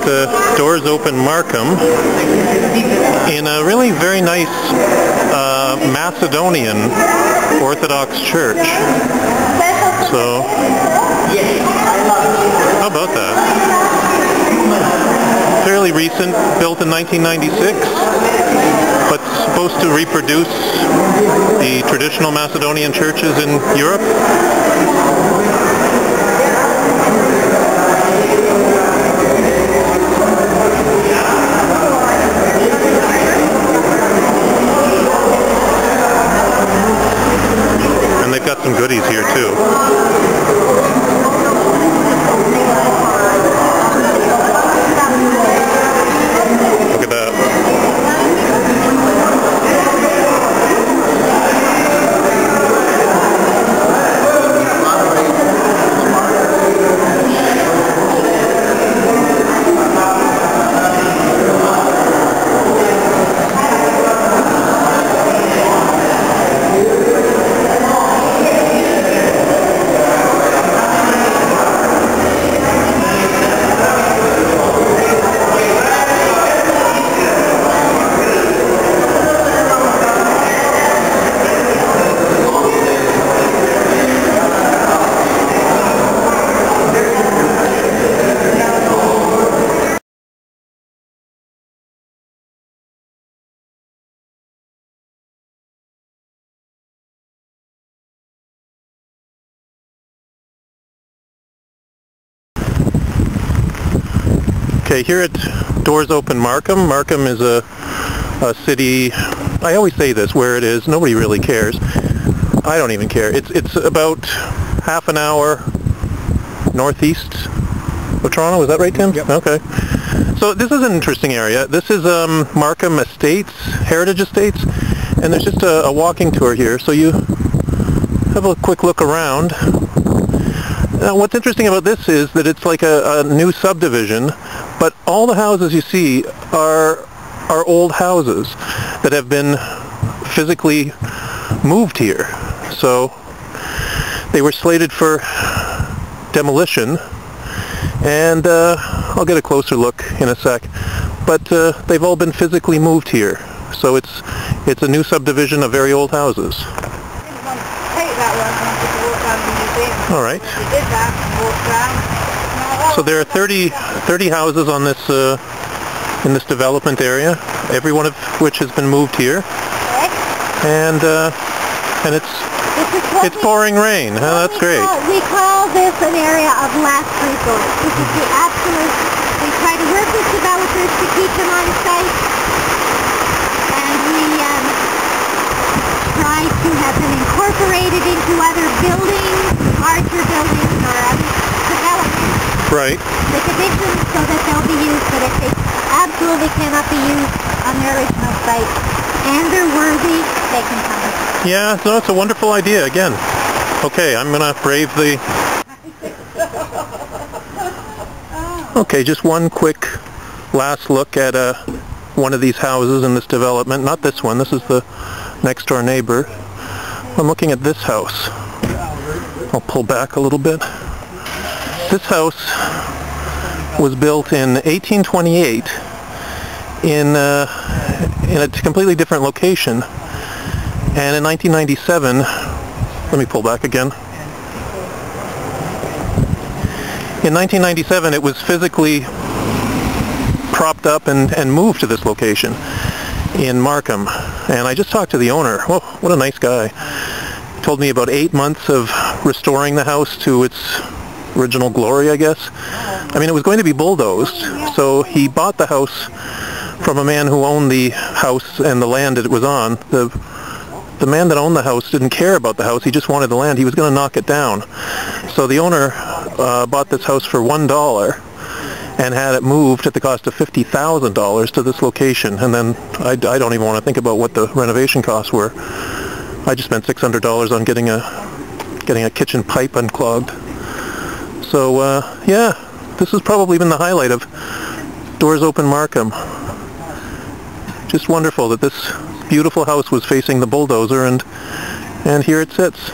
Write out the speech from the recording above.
at Doors Open Markham in a really very nice Macedonian Orthodox church. So, how about that? Fairly recent, built in 1996, but supposed to reproduce the traditional Macedonian churches in Europe. And they've got some goodies here too. Look at that. Okay, here at Doors Open Markham. Markham is a city, I always say this, where it is, nobody really cares. I don't even care. It's about half an hour northeast of Toronto, is that right, Tim? Yep. Okay. So this is an interesting area. This is Markham Estates, Heritage Estates, and there's just a walking tour here, so you have a quick look around. Now, what's interesting about this is that it's like a new subdivision, but all the houses you see are old houses that have been physically moved here. So they were slated for demolition, and I'll get a closer look in a sec, but they've all been physically moved here. So it's a new subdivision of very old houses. All right. So there are 30 houses on this in this development area, every one of which has been moved here, and it's pouring rain. That's great. We call this an area of last resort. This is the absolute. We try to work with developers to keep them on site, and we try to have them incorporated into other buildings, larger buildings, or other developments. Right. With additions so that they'll be used, but if they absolutely cannot be used on their original site and they're worthy, they can come back. Yeah, no, it's a wonderful idea, again. Okay, I'm going to brave the... Okay, just one quick last look at one of these houses in this development. Not this one, this is the next door neighbor. I'm looking at this house. I'll pull back a little bit. This house was built in 1828 in a completely different location, and in 1997, let me pull back again. In 1997 it was physically propped up and moved to this location in Markham, and I just talked to the owner. Oh, what a nice guy. He told me about 8 months of restoring the house to its original glory, I guess. I mean, it was going to be bulldozed, so he bought the house from a man who owned the house and the land that it was on. The man that owned the house didn't care about the house, he just wanted the land. He was going to knock it down. So the owner bought this house for $1 and had it moved at the cost of $50,000 to this location. And then I don't even want to think about what the renovation costs were. I just spent $600 on getting a kitchen pipe unclogged. So yeah, this has probably been the highlight of Doors Open Markham. Just wonderful that this beautiful house was facing the bulldozer, and here it sits.